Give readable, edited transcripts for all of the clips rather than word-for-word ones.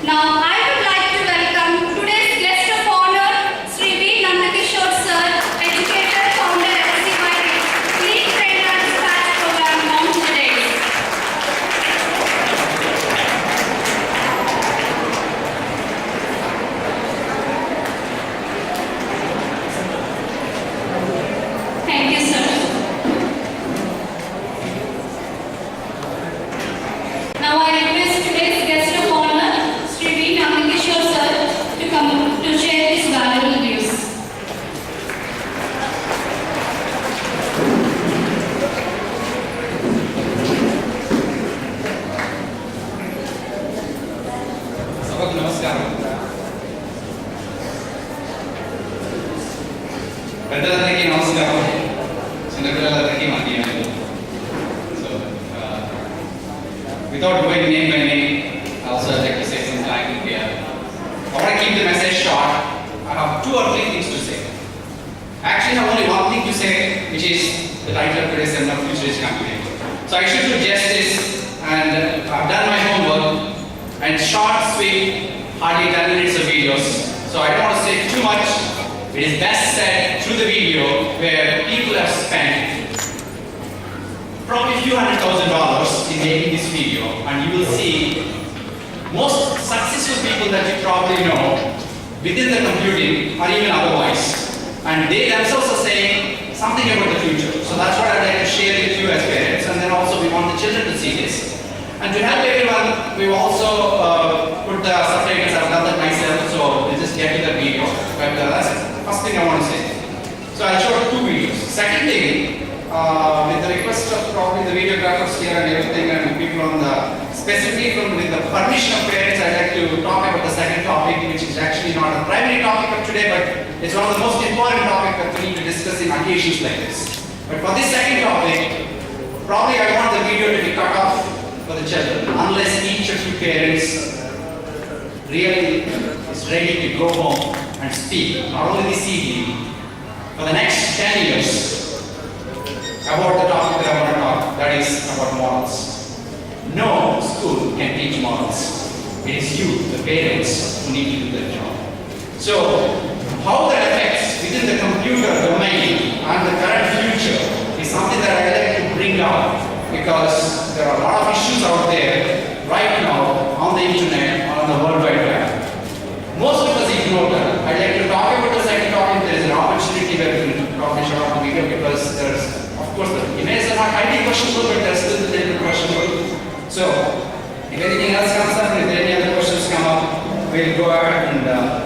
Now I would like to welcome today's guest of honor, V Nandakishor sir, educator, founder, FCYT, lead trainer and dispatch program on today. Thank you, sir. Now I request today's guest of honor, V Nandakishor sir, to come to share his valuable views. सबक नमस्कार పెద్దలందరికీ నమస్కారం చిన్నపిల్లలందరికీ మధ్యాహ్నం so without going name by name also I'd like to say some time here. I want to keep the message short. I have 2 or 3 things to say. Actually I have only one thing to say, which is the title of today's seminar, Futurist Computing. So I should do justice, and I've done my homework, and short, sweet, hardly 10 minutes of videos. So I don't want to say too much. It is best said through the video, where people have spent probably a few $100,000 in making this video, and you will see most successful people that you probably know within the computing or even otherwise, and they themselves are saying something about the future. So that's what I'd like to share with you as parents, and then also we want the children to see this. And to help everyone, we've also put the subtitles. I've done that myself, so we'll just get to the video. But that's the first thing I want to say. So I'll show 2 videos. Second thing, with the request of probably the videographers here and everything, and people on the, specifically with the permission of parents, I'd like to talk about the second topic, which is actually not a primary topic of today, but it's one of the most important topics that we need to discuss in occasions like this. But for this second topic, probably I want the video to be cut off for the children, unless each of you parents really is ready to go home and speak, not only this evening, for the next 10 years, about the topic that I want to talk, that is about morals. No school can teach morals. It is you, the parents, who need to do that job. So, how that affects within the computer domain and the current future is something that I like to bring out, because there are a lot of issues out there right now on the internet or on the World Wide Web. Most of us ignore that. I'd like to talk about the second topic. There is an opportunity where we can probably shut off the video, because there's, of course, the images are not highly questionable, but they're still a little bit questionable. So, if anything else comes up, if any other questions come up, we'll go ahead and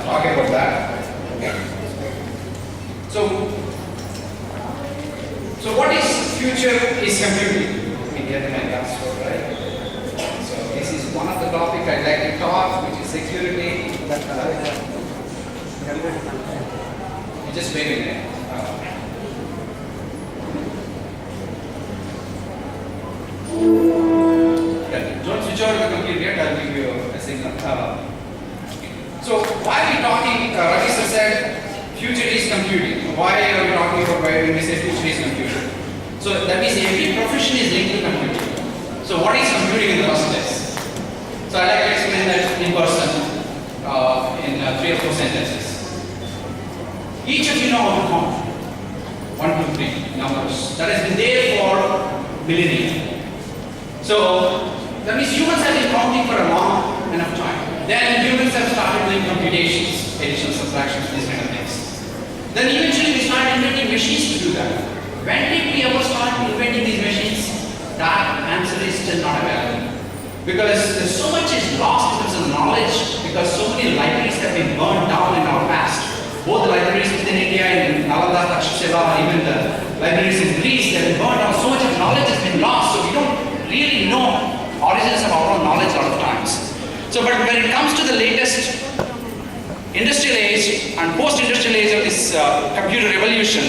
talk about that. So what is future is computing? Let me get my password right. So this is one of the topics I'd like to talk, which is security. You just wait a minute. Don't switch over the computer yet, I'll give you a signal. So why are we talking, Ravi sir said, future is computing. Why are we talking about why when we say future is computing? So that means every profession is linked to computing. So what is computing in the first place? So I'd like to explain that in person, in 3 or 4 sentences. Each of you know how to count. 1, 2, 3 numbers. That has been there for millennia. So that means humans have been counting for a long enough time. Then humans have started doing computations, addition, subtraction, these kind of things. Then eventually we started inventing machines to do that. When did we ever start inventing these machines? That answer is still not available. Because there's so much is lost in terms of knowledge, because so many libraries have been burned down in our past. Both the libraries within India and Nalanda, Takshashila, even the libraries in Greece, they have been burned down. So much of knowledge has been lost, so we don't really know origins of our own knowledge a lot of times. So, but when it comes to the latest industrial age and post-industrial age of this computer revolution,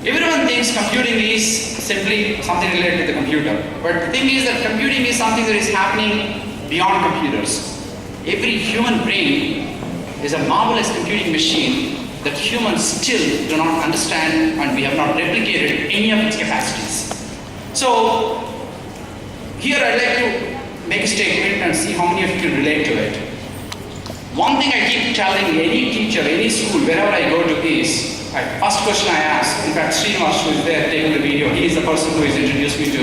everyone thinks computing is simply something related to the computer. But the thing is that computing is something that is happening beyond computers. Every human brain is a marvelous computing machine that humans still do not understand, and we have not replicated any of its capacities. So, here I'd like to make a statement and see how many of you can relate to it. One thing I keep telling any teacher, any school, wherever I go to is, first question I ask, in fact, Srinivas, who is there taking the video, he is the person who has introduced me to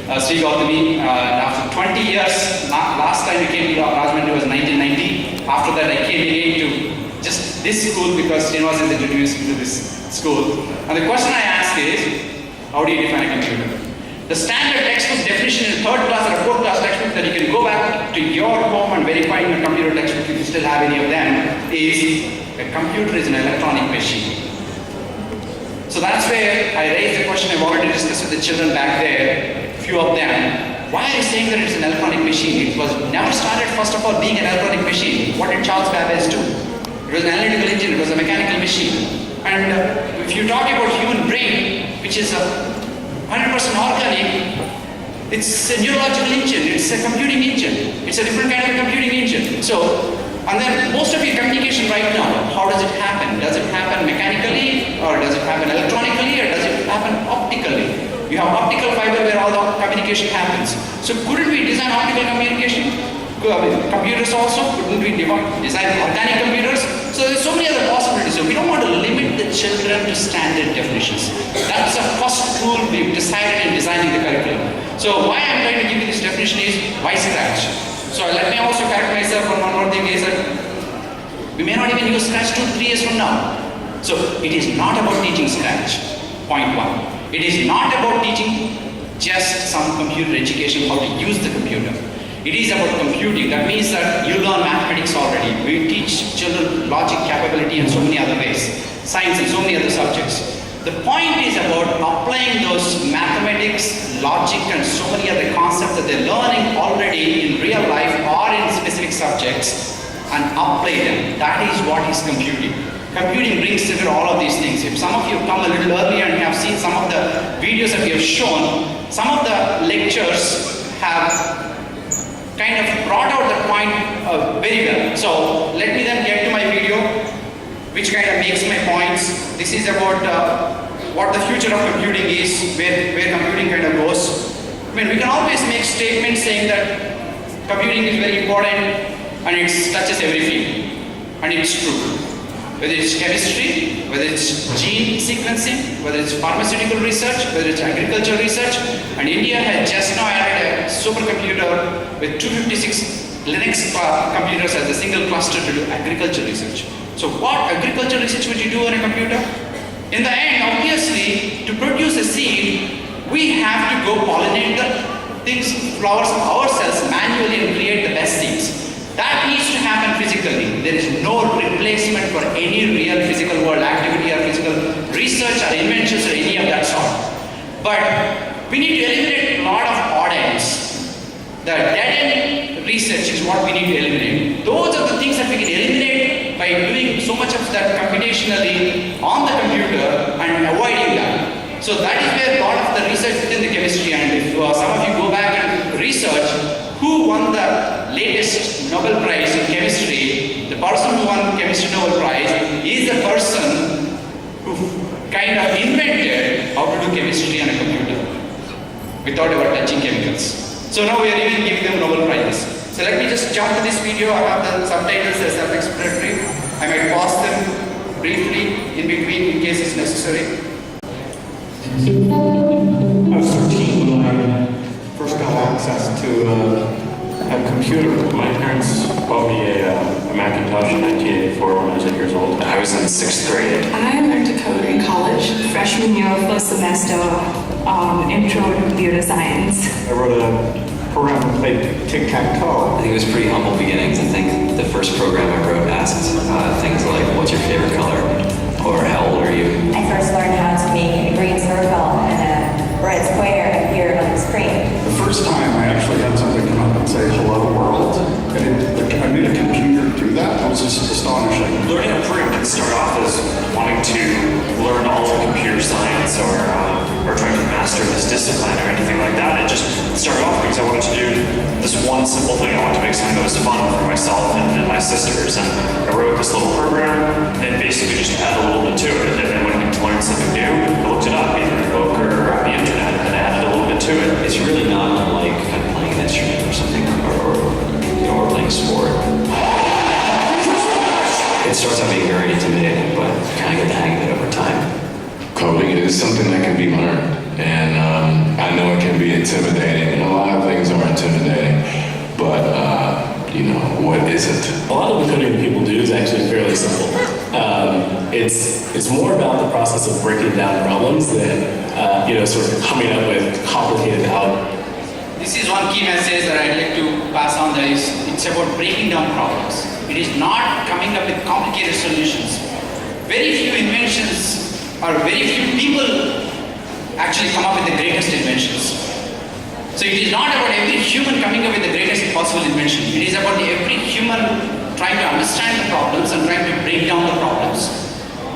Gowthami. After 20 years, last time we came to Rajahmundry was 1990. After that, I came again to just this school because Srinivas has introduced me to this school. And the question I ask is, how do you define a computer? The standard textbook definition in third class or a fourth class textbook that you can go back to your home and verify in your computer textbook if you still have any of them is a computer is an electronic machine. So that's where I raised the question I've already discussed with the children back there, a few of them. Why are you saying that it's an electronic machine? It was never started first of all being an electronic machine. What did Charles Babbage do? It was an analytical engine, it was a mechanical machine. And if you talk about human brain, which is 100% organic, it's a neurological engine, it's a computing engine, it's a different kind of computing engine. So, and then most of your communication right now, how does it happen? Does it happen mechanically, or does it happen electronically, or does it happen optically? You have optical fiber where all the communication happens. So couldn't we design optical communication? Computers also, couldn't we design organic computers? So there's so many other possibilities. So we don't want to limit the children to standard definitions. That's the first rule we've decided in designing the curriculum. So why I'm trying to give you this definition is why Scratch? So let me also correct myself on one more thing is that we may not even use Scratch 2-3 years from now. So it is not about teaching Scratch, point one. It is not about teaching just some computer education, how to use the computer. It is about computing. That means that you learn mathematics already. We teach children logic, capability, and so many other ways. Science and so many other subjects. The point is about applying those mathematics, logic, and so many other concepts that they're learning already in real life or in specific subjects and apply them. That is what is computing. Computing brings together all of these things. If some of you have come a little earlier and have seen some of the videos that we have shown, some of the lectures have kind of brought out the point very well. So let me then get to my video, which kind of makes my points. This is about what the future of computing is, where computing kind of goes. I mean, we can always make statements saying that computing is very important and it touches every field, and it's true. Whether it's chemistry, whether it's gene sequencing, whether it's pharmaceutical research, whether it's agricultural research, and India has just now added a supercomputer with 256 Linux computers as a single cluster to do agricultural research. So what agricultural research would you do on a computer? In the end, obviously, to produce a seed, we have to go pollinate the things, flowers ourselves manually and create the best seeds. That needs to happen physically. There is no replacement for any real physical world activity or physical research or inventions or any of that sort. But we need to eliminate a lot of odd ends. The dead-end research is what we need to eliminate. Those are the things that we can eliminate by doing so much of that computationally on the computer and avoiding that. So that is where a lot of the research within the chemistry, and if some of you go back and research who won the latest Nobel Prize in chemistry, the person who won the chemistry Nobel Prize is the person who kind of invented how to do chemistry on a computer without ever touching chemicals. So now we are even giving them Nobel Prizes. So let me just jump to this video. I have the subtitles as self-explanatory. I might pause them briefly in between in case it's necessary. I was 13 when I first got access to a computer. My parents bought me a Macintosh in 1984 when I was 8 years old. I was in 6th grade. I learned to code in college, freshman year of first semester, intro to computer science. I wrote a program that played tic-tac-toe. I think it was pretty humble beginnings. I think the first program I wrote asked things like, what's your favorite color? Or how old are you? I first learned how to make a green circle and a red square appear on the screen. The first time I actually had something come up and say, hello world, and I made a computer do that. It was just astonishing. Learning to print can start off as wanting to learn all of computer science or trying to master this discipline or anything like that. It just started off because I wanted to do this one simple thing. I wanted to make something that was fun for myself and my sisters. And I wrote this little program and basically just added a little bit to it. And then when I wanted to learn something new, I looked it up either in a book or on the internet and added a little bit to it. It's really not unlike kind of playing an instrument or something or playing a sport. starts out being very intimidating, but you kind of get the hang of it over time. Coding is something that can be learned, and I know it can be intimidating, and a lot of things are intimidating, but what isn't? A lot of the coding people do is actually fairly simple. It's more about the process of breaking down problems than sort of coming up with complicated algorithms. This is one key message that I'd like to pass on, that is, it's about breaking down problems. It is not coming up with complicated solutions. Very few inventions or very few people actually come up with the greatest inventions. So it is not about every human coming up with the greatest possible invention. It is about every human trying to understand the problems and trying to break down the problems.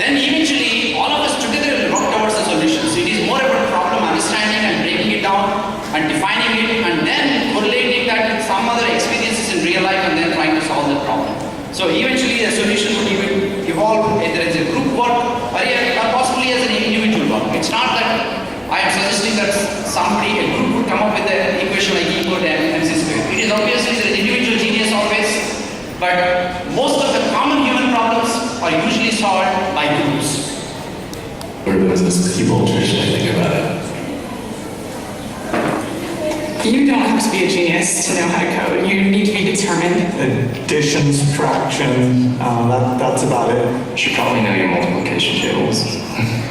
Then eventually, all of us together will work towards the solution. So it is more about problem understanding and breaking it down and defining it, and then correlating that with some other experiences in real life, and then trying to solve the problem. So eventually the solution would even evolve either as a group work or possibly as an individual work. It's not that I am suggesting that a group would come up with an equation like E equal to MC squared. It is obviously there is individual genius always, but most of the common human problems are usually solved by groups. Or there's this people traditionally think about it. You don't have to be a genius to know how to code. You need to be determined. Addition, subtraction, that's about it. You should probably know your multiplication tables.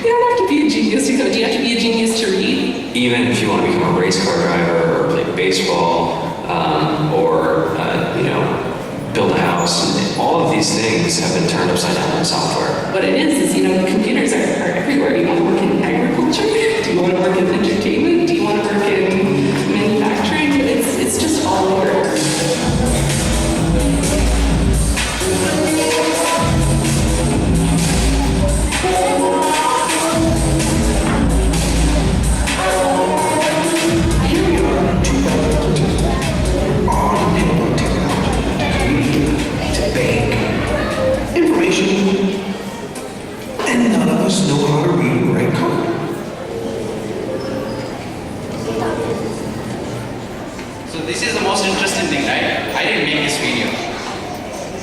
You don't have to be a genius to code. You have to be a genius to read. Even if you want to become a race car driver or play baseball or build a house, all of these things have been turned upside down in software. What it is computers are everywhere. You want to work in agriculture? Do you want to work in entertainment? Do you want to work in manufacturing? It's just all over. Here we are in 2013. All depend on technology. We need to bank information, and none of us know how to read and write code. So this is the most interesting thing, right? I didn't make this video.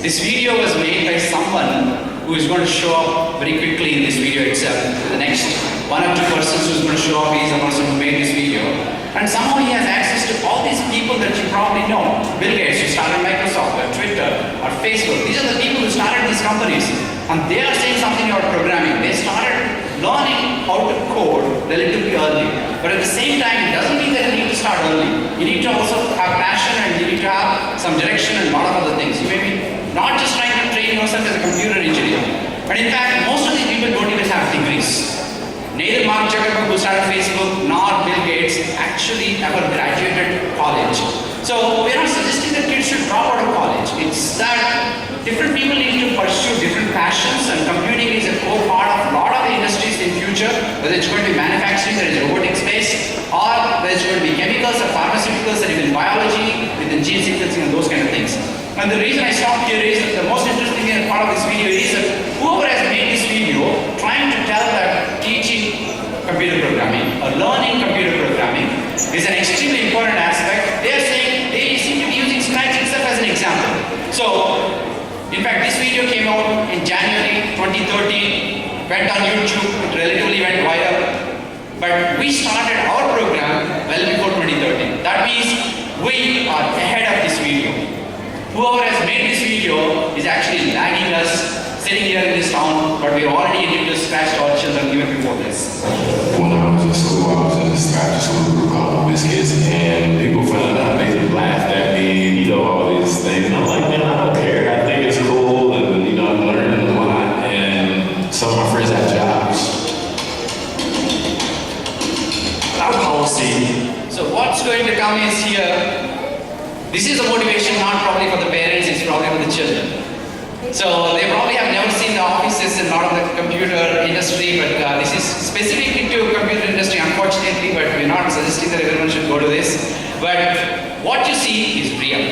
This video was made by someone who is going to show up very quickly in this video itself. The next one or two persons who's going to show up is the person who made this video. And somehow he has access to all these people that you probably know. Bill Gates, who started Microsoft, or Twitter, or Facebook. These are the people who started these companies. And they are saying something about programming. They started learning how to code relatively early. But at the same time, it doesn't mean that you need to start early. You need to also have passion, and you need to have some direction and a lot of other things. You may be not just trying to train yourself as a computer engineer. But in fact, most of these people don't even have degrees. Neither Mark Zuckerberg, who started Facebook, nor Bill Gates actually ever graduated college. So we're not suggesting that kids should drop out of college. It's that different people need to pursue different passions, and computing is a core part of a lot of the industries in future, whether it's going to be manufacturing, that is robotic space, or whether it's going to be chemicals or pharmaceuticals, that is in biology, within gene sequencing and those kind of things. And the reason I stopped here is that the most interesting part of this video is that whoever has made this video trying to tell that teaching computer programming or learning computer programming is an extremely important aspect. They are saying they seem to be using Scratch itself as an example. So, in fact, this video came out in January 2013, went on YouTube, it relatively went viral. But we started our program well before 2013. That means we are ahead of this video. Whoever has made this video is actually lagging us, sitting here in this town, but we're already able to scratch our children even before this. When I was in school, I was in this after school group called Biscuits, and people found out, they laughed at me, all these things. And I'm like, man, I don't care. I think it's cool, and I'm learning a lot. And some of my friends have jobs. Our policy. So what's going to come is here. This is the motivation, not probably for the parents, it's probably for the children. So they probably have never seen the offices in a lot of the computer industry, but this is specific to computer industry, unfortunately, but we're not suggesting that everyone should go to this. But what you see is real.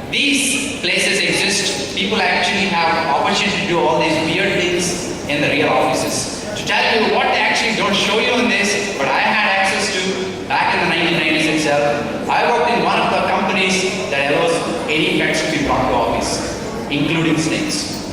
These places exist. People actually have opportunity to do all these weird things in the real offices. To tell you what they actually don't show you in this, but I had access to back in the 1990s itself. I worked in one of the companies that allows any pets to be brought to office, including snakes.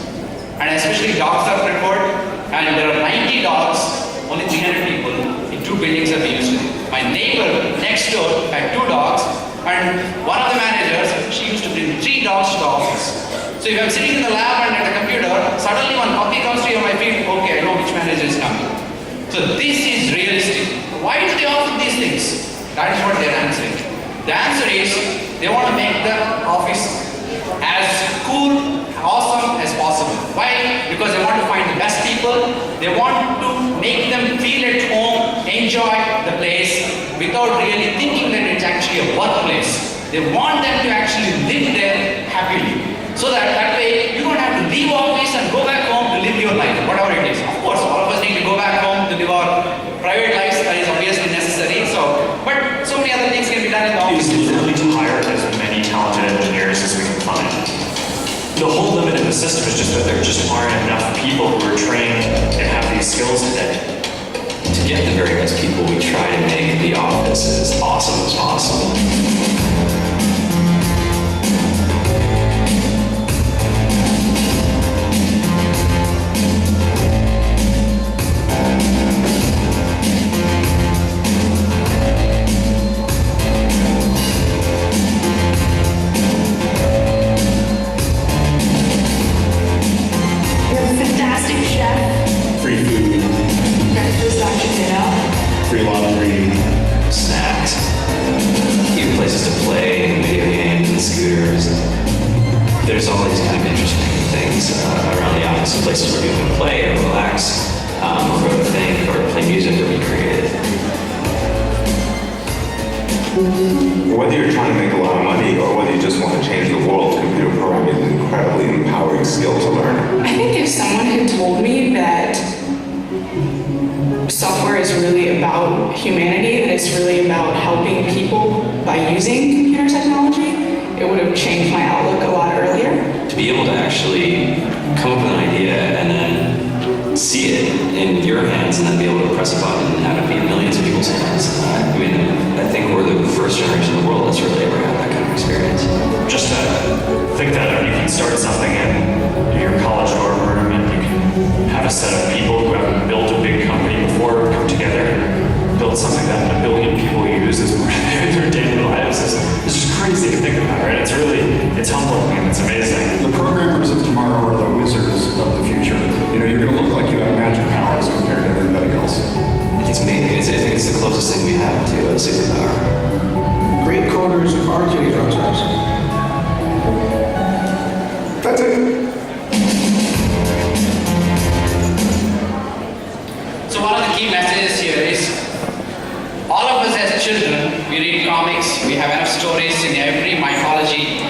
And especially dogs are preferred, and there are 90 dogs, only 300 people in 2 buildings have used it. My neighbor next door had 2 dogs, and one of the managers, she used to bring 3 dogs to the office. So if I'm sitting in the lab and at the computer, suddenly one puppy comes to my feet, okay, I know which manager is coming. So this is realistic. Why do they offer these things? That is what they're answering. The answer is, they want to make the office as cool, awesome as possible. Why? Because they want to find the best people. They want to make them feel at home, enjoy the place without really thinking that it's actually a workplace. They want them to actually live there happily. So that way you don't have to leave office and go back home to live your life, whatever it is. Of course, all of us need to go back home to live our private lives. That is obviously necessary. But so many other things can be done in the office. It's literally to hire as many talented engineers as we can find. The whole limit in the system is just that there just aren't enough people who are trained and have these skills today. To get the very best people, we try to make the office as awesome as possible. Free laundry, Snacks, even places to play, video games and scooters. There's all these kind of interesting things around the office, and places where people can play or relax, or go to think, or play music or be creative. Whether you're trying to make a lot of money or whether you just want to change the world, computer programming is an incredibly empowering skill to learn. I think if someone had told me that software is really about humanity, that it's really about helping people by using computer technology, it would have changed my outlook a lot earlier. To be able to actually come up with an idea and then see it in your hands and then be able to press a button and have it be in millions of people's hands. I mean, I think we're the first generation in the world that's really ever had that kind of experience. Just to think that you can start something in your college dorm room and you can have a set of people who haven't built a big company before come together and build something that 1 billion people use as part of their daily lives. It's just crazy to think about, right? It's humbling and it's amazing. The programmers of tomorrow are the wizards of the future. You know, you're going to look like you have magic powers compared to everybody else. It's amazing. I think it's the closest thing we have to a superpower. Great coders are getting rock stars. That's it. So one of the key messages here is, all of us as children, we read comics, we have enough stories in every mythology,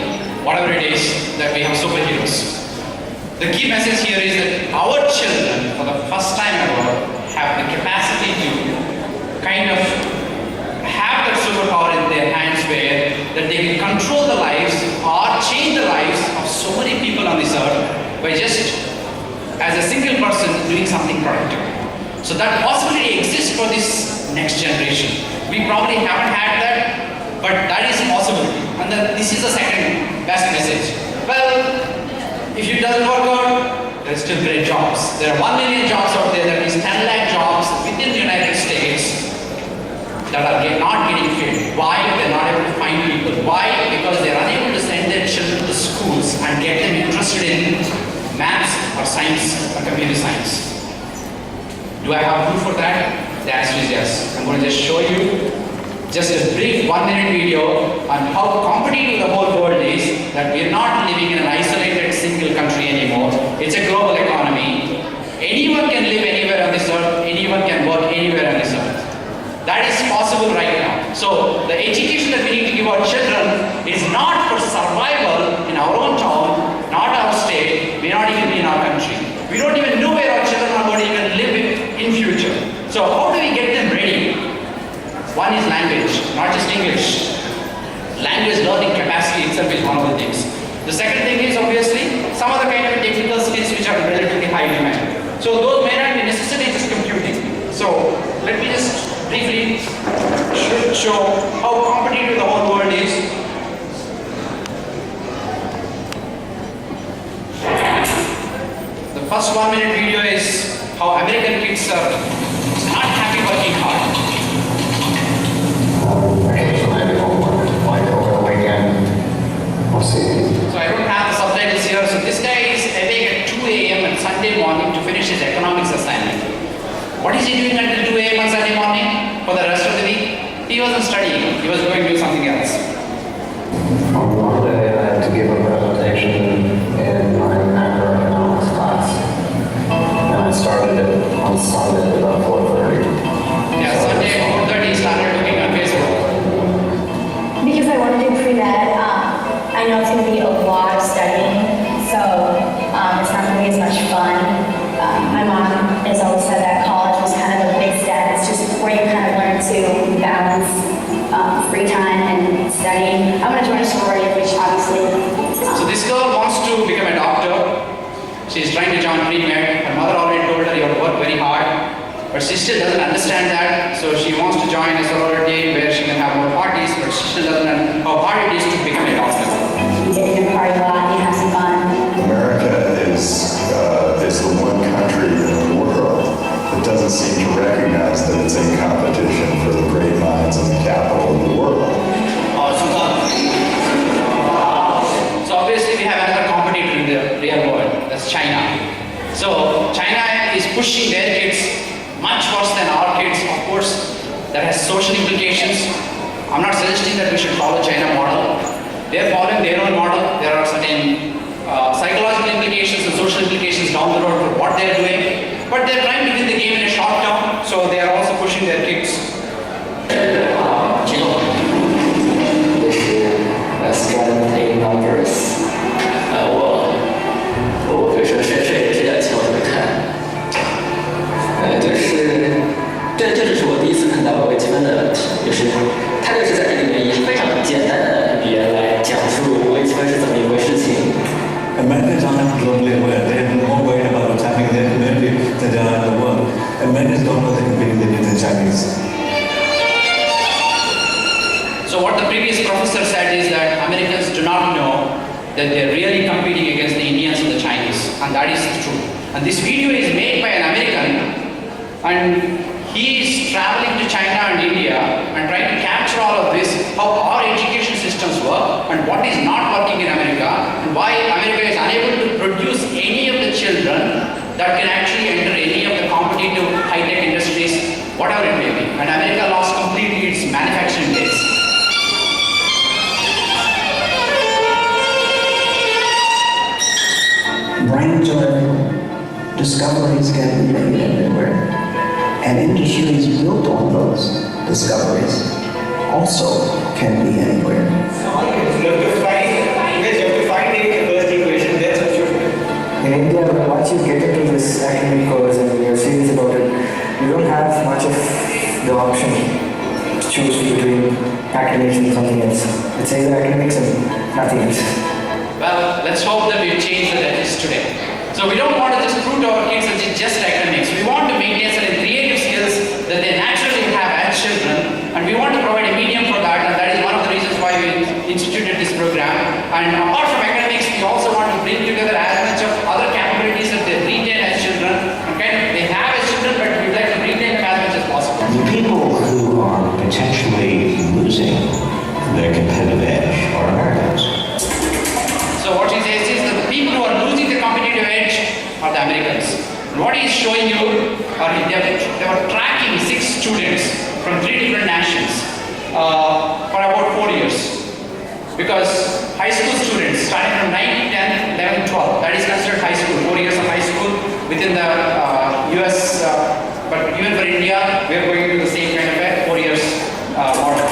whatever it is, that we have superheroes. The key message here is that our children, for the first time ever, have the capacity to kind of have that superpower in their hands where that they can control the lives or change the lives of so many people on this earth by just, as a single person, doing something productive. So that possibility exists for this next generation. We probably haven't had that, but that is possible. And then this is the second best message. Well, if it doesn't work out, there are still great jobs. There are 1 million jobs out there, that means 10 lakh jobs within the United States that are not getting filled. Why? They're not able to find people. Why? Because they're unable to send their children to schools and get them interested in maths or science or computer science. Do I have proof for that? The answer is yes. I'm going to just show you just a brief 1-minute video on how competitive the whole world is, that we're not living in an isolated single country anymore. It's a global economy. Anyone can live anywhere on this earth, anyone can work anywhere on this earth. That is possible right now. So the education that we need to give our children is not for survival in our own town, not our state, may not even be in our country. We don't even know where our children are going to even live in future. So how do we get them ready? One is language, not just English. Language learning capacity itself is one of the things. The second thing is obviously some other kind of technical skills which are relatively high demand. So those may not be necessarily just computing. So let me just briefly show how competitive the whole world is. The first 1-minute video is how American kids are not happy working hard. So I don't have the subtitles here. So this guy is awake at 2 a.m. on Sunday morning to finish his economics assignment. What is he doing until 2 a.m. on Sunday morning for the rest of the week? He wasn't studying. He was going to do something else. On one day, I had to give a presentation in my macroeconomics class, and I started it on Sunday at about 4:30. Yeah, Sunday at 4:30 he started looking on Facebook. Because I want to do pre-med, I know it's going to be a lot of studying, so it's not going to be as much fun. My mom has always said that college was kind of a big step. It's just where you kind of learn to balance free time and studying. I want to join a sorority, which obviously... So this girl wants to become a doctor. She's trying to join pre-med. Her mother already told her you have to work very hard. But she still doesn't understand that. So she wants to join a sorority where she can have more parties, but she still doesn't know how hard it is to become a doctor. You get in a party a lot, you have some fun. America is the one country in the world that doesn't seem to recognize that it's in competition for the great minds in the capital of the world. So obviously we have another competitor in the real world, that's China. So China is pushing their kids much worse than our kids. Of course, that has social implications. I'm not suggesting that we should follow China model. They're following their own model. There are certain psychological implications and social implications down the road for what they're doing. But they're trying to win the game in a short term, so they are also pushing their kids. Let's try to take numbers. 我会说谁比较强，怎么看？这只是我第一次看到微积分的问题，它在这里面以非常简单的语言来讲述微积分是怎么一回事情。Americans aren't globally aware. They're more worried about what's happening in their community than they are in the world. Americans don't know they're competing with Indians and Chinese. So what the previous professor said is that Americans do not know that they're really competing against the Indians and the Chinese, and that is true. And this video is made by an American, and he is traveling to China and India and trying to capture all of this, how our education systems work and what is not working in America, and why America is unable to produce any of the children that can actually enter any of the competitive high-tech industries, whatever it may be. And America lost completely its manufacturing base. Brains are everywhere. Discoveries can be made everywhere. And industries built on those discoveries also can be anywhere. In India, once you get into this academic course and you're serious about it, you don't have much of the option to choose between academics and something else. It's either academics and nothing else. Well, let's hope that we change the ethics today. So we don't want to just prove to our kids that it's just academics. We want to maintain certain creative skills that they naturally have as children, and we want to provide a medium for that, and that is one of the reasons why we instituted this program. And apart from academics, we also want to bring together as much of other capabilities that they retain as children, and they have as children, but we'd like to retain them as much as possible. The people who are potentially losing their competitive edge are Americans. So what he says is that the people who are losing the competitive edge are the Americans. And what he is showing you, they were tracking 6 students from 3 different nations for about 4 years. Because high school students, starting from 9, 10, 11, 12, that is considered high school, 4 years of high school within the US, but even for India, we are going to the same kind of a 4 years model.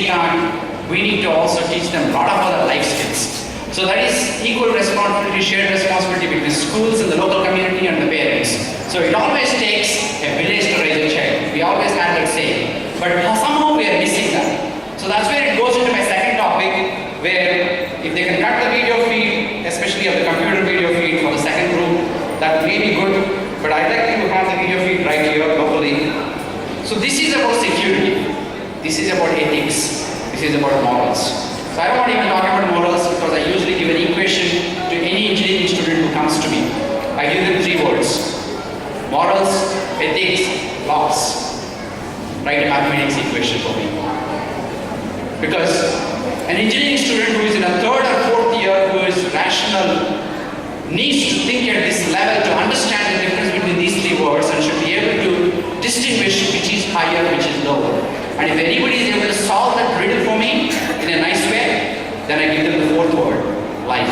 same time, we need to also teach them a lot of other life skills. So that is equal responsibility, shared responsibility between schools and the local community and the parents. So it always takes a village to raise a child. We always had that saying, but somehow we are missing that. So that's where it goes into my second topic, where if they can cut the video feed, especially of the computer video feed for the second group, that may be good, but I'd like to have the video feed right here locally. So this is about security, this is about ethics, this is about morals. So I don't want to even talk about morals because I usually give an equation to any engineering student who comes to me. I give them 3 words: morals, ethics, laws. Write a mathematics equation for me. Because an engineering student who is in a 3rd or 4th year, who is rational, needs to think at this level to understand the difference between these 3 words and should be able to distinguish which is higher, which is lower. And if anybody is able to solve that riddle for me in a nice way, then I give them the 4th word, life.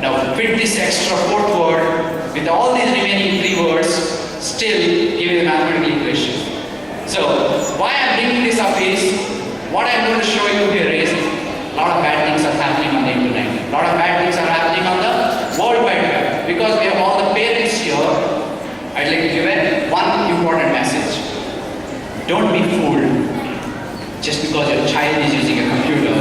Now fit this extra 4th word with all these remaining 3 words, still give me the mathematical equation. So why I'm bringing this up is, what I'm going to show you here is a lot of bad things are happening on the internet. A lot of bad things are happening on the World Wide Web. Because we have all the parents here, I'd like to give one important message. Don't be fooled just because your child is using a computer,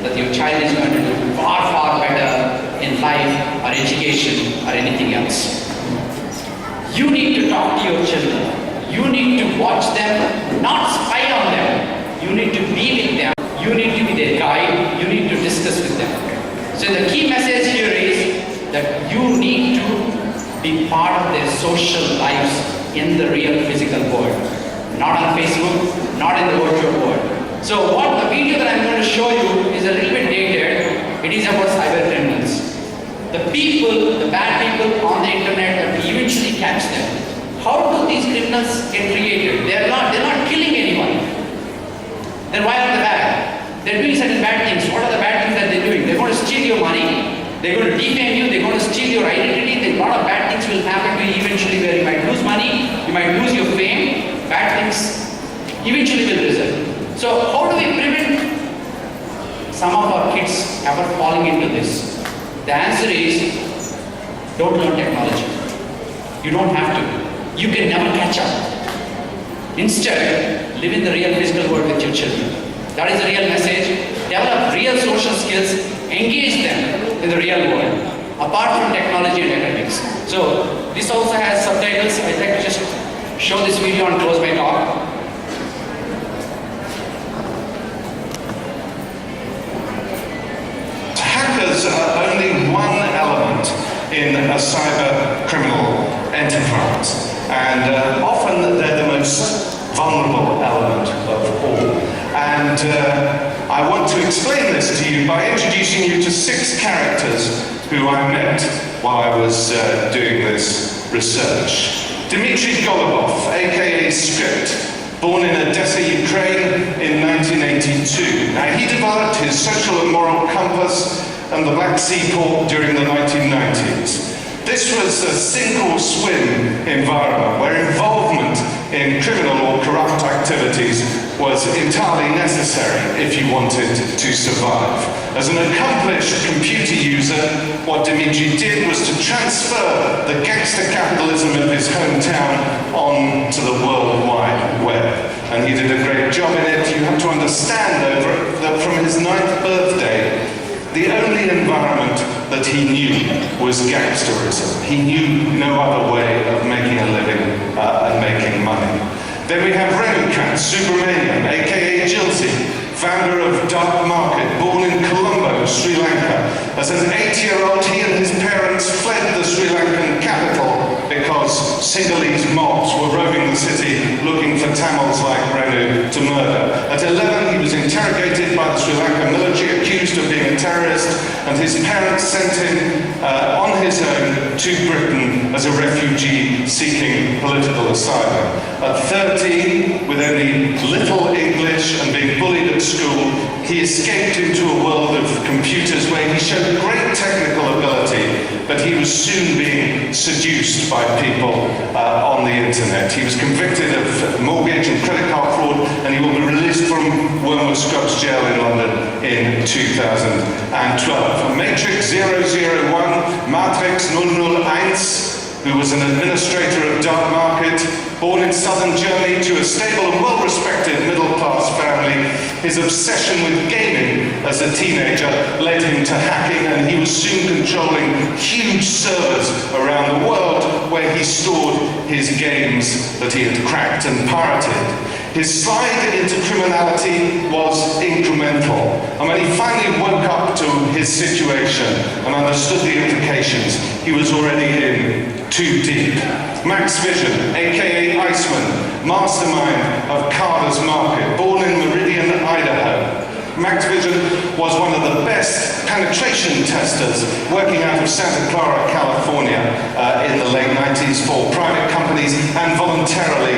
that your child is going to do far, far better in life or education or anything else. You need to talk to your children. You need to watch them, not spy on them. You need to be with them. You need to be their guide. You need to discuss with them. So the key message here is that you need to be part of their social lives in the real physical world. Not on Facebook, not in the virtual world. So what the video that I'm going to show you is a little bit dated. It is about cyber criminals. The people, the bad people on the internet that we eventually catch them. How do these criminals get created? They're not killing anyone. Then why are they bad? They're doing certain bad things. What are the bad things that they're doing? They're going to steal your money. They're going to defame you. They're going to steal your identity. Then a lot of bad things will happen to you eventually, where you might lose money, you might lose your fame. Bad things eventually will result. So how do we prevent some of our kids ever falling into this? The answer is, don't learn technology. You don't have to. You can never catch up. Instead, live in the real physical world with your children. That is the real message. Develop real social skills. Engage them in the real world, apart from technology and academics. So this also has subtitles. I'd like to just show this video and close my talk. Hackers are only one element in a cyber criminal enterprise, and often they're the most vulnerable element of all. And I want to explain this to you by introducing you to 6 characters who I met while I was doing this research. Dmitry Golubov, aka Script, born in Odessa, Ukraine in 1982. Now, he developed his social and moral compass and the Black Sea port during the 1990s. This was a sink-or-swim environment where involvement in criminal or corrupt activities was entirely necessary if you wanted to survive. As an accomplished computer user, what Dmitry did was to transfer the gangster capitalism of his hometown onto the World Wide Web. And he did a great job in it. You have to understand, though, that from his 9th birthday, the only environment that he knew was gangsterism. He knew no other way of making a living and making money. Then we have Renukat Subramanian, aka Jilty, founder of Dark Market, born in Colombo, Sri Lanka. As an 8-year-old, he and his parents fled the Sri Lankan capital because Sinhalese mobs were roaming the city looking for Tamils like Renu to murder. At 11, he was interrogated by the Sri Lankan military, accused of being a terrorist, and his parents sent him on his own to Britain as a refugee seeking political asylum. At 13, with only little English and being bullied at school, he escaped into a world of computers where he showed great technical ability, but he was soon being seduced by people on the internet. He was convicted of mortgage and credit card fraud, and he will be released from Wormwood Scrubs jail in London in 2012. Matrix 001, Matrix 001, who was an administrator of dark market, born in southern Germany to a stable and well-respected middle-class family. His obsession with gaming as a teenager led him to hacking, and he was soon controlling huge servers around the world where he stored his games that he had cracked and pirated. His slide into criminality was incremental, and when he finally woke up to his situation and understood the implications, he was already in too deep. Max Vision, aka Iceman, mastermind of Carter's Market, born in Meridian, Idaho. Max Vision was one of the best penetration testers working out of Santa Clara, California in the late 90s for private companies and voluntarily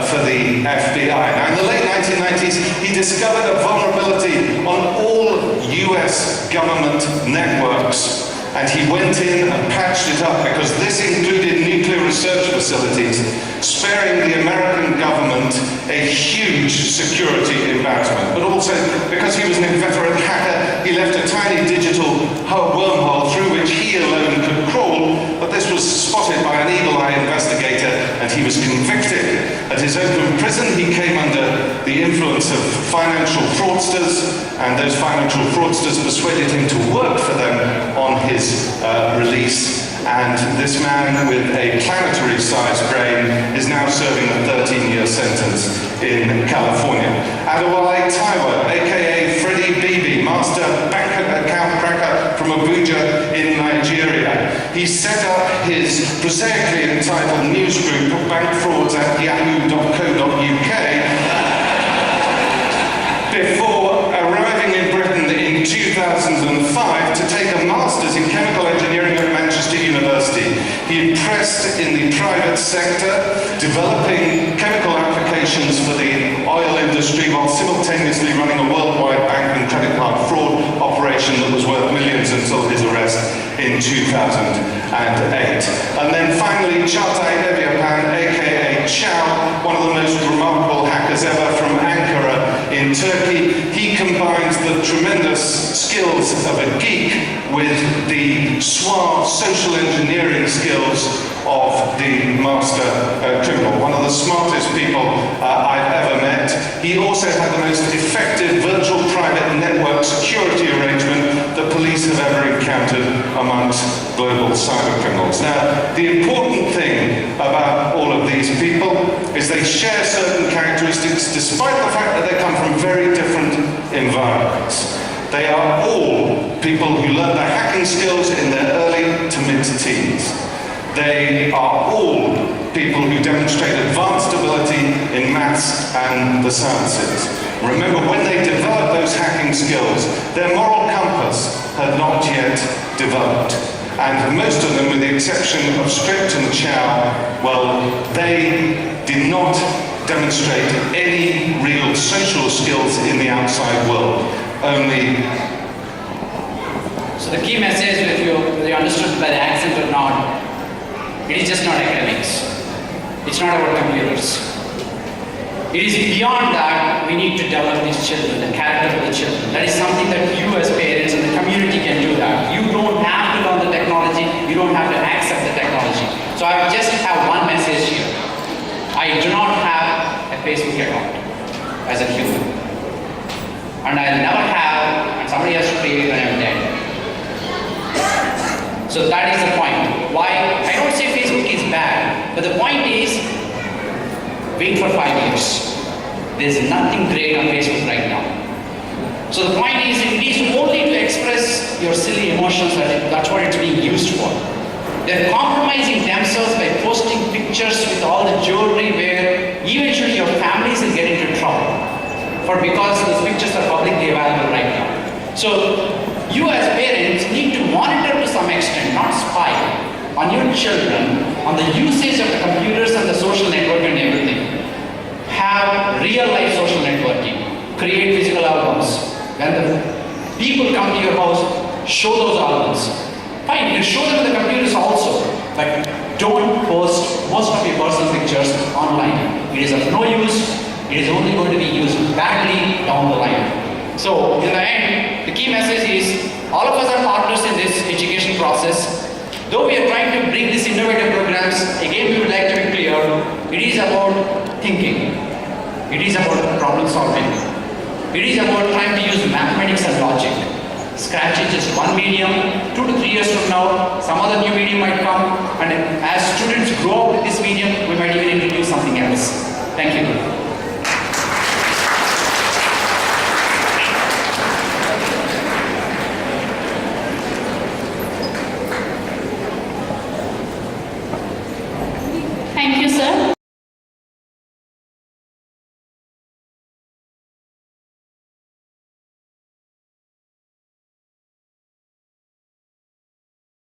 for the FBI. Now, in the late 1990s, he discovered a vulnerability on all US government networks. And he went in and patched it up because this included nuclear research facilities, sparing the American government a huge security embarrassment. But also, because he was an inveterate hacker, he left a tiny digital wormhole through which he alone could crawl, but this was spotted by an eagle-eye investigator, and he was convicted. At his open prison, he came under the influence of financial fraudsters, and those financial fraudsters persuaded him to work for them on his release. And this man with a planetary-sized brain is now serving a 13-year sentence in California. Adewale Taiwo, aka Freddie Bibi, master bank account cracker from Abuja in Nigeria. He set up his prosaically entitled news group, Bank Frauds at yahoo.co.uk, before arriving in Britain in 2005 to take a master's in chemical engineering at Manchester University. He impressed in the private sector, developing chemical applications for the oil industry while simultaneously running a worldwide bank and credit card fraud operation that was worth millions until his arrest in 2008. And then finally, Çağatay Evyapan, aka Chow, one of the most remarkable hackers ever from Ankara in Turkey. He combines the tremendous skills of a geek with the suave social engineering skills of the master criminal, one of the smartest people I've ever met. He also had the most effective virtual private network security arrangement that police have ever encountered amongst global cyber criminals. Now, the important thing about all of these people is they share certain characteristics despite the fact that they come from very different environments. They are all people who learn their hacking skills in their early to mid-teens. They are all people who demonstrate advanced ability in maths and the sciences. Remember, when they developed those hacking skills, their moral compass had not yet developed. And most of them, with the exception of Script and Chow, well, they did not demonstrate any real social skills in the outside world. Only. So the key message, if you understood by the accent or not, it is just not academics. It's not about computers. It is beyond that. We need to develop these children, the character of the children. That is something that you as parents and the community can do that. You don't have to learn the technology. You don't have to accept the technology. So I just have one message here. I do not have a Facebook account as a human. And I'll never have, and somebody has to create it when I'm dead. So that is the point. Why? I don't say Facebook is bad, but the point is, wait for 5 years. There's nothing great on Facebook right now. So the point is, it is only to express your silly emotions, that's what it's being used for. They're compromising themselves by posting pictures with all the jewelry where eventually your families will get into trouble. Because those pictures are publicly available right now. So you as parents need to monitor to some extent, not spy, on your children, on the usage of the computers and the social network and everything. Have real life social networking. Create physical albums. When the people come to your house, show those albums. Fine, you show them the computers also, but don't post most of your personal pictures online. It is of no use. It is only going to be used badly down the line. So in the end, the key message is all of us are partners in this education process. Though we are trying to bring these innovative programs, again we would like to be clear, it is about thinking. It is about problem solving. It is about trying to use mathematics and logic. Scratch is just one medium. 2 to 3 years from now, some other new medium might come, and as students grow up with this medium, we might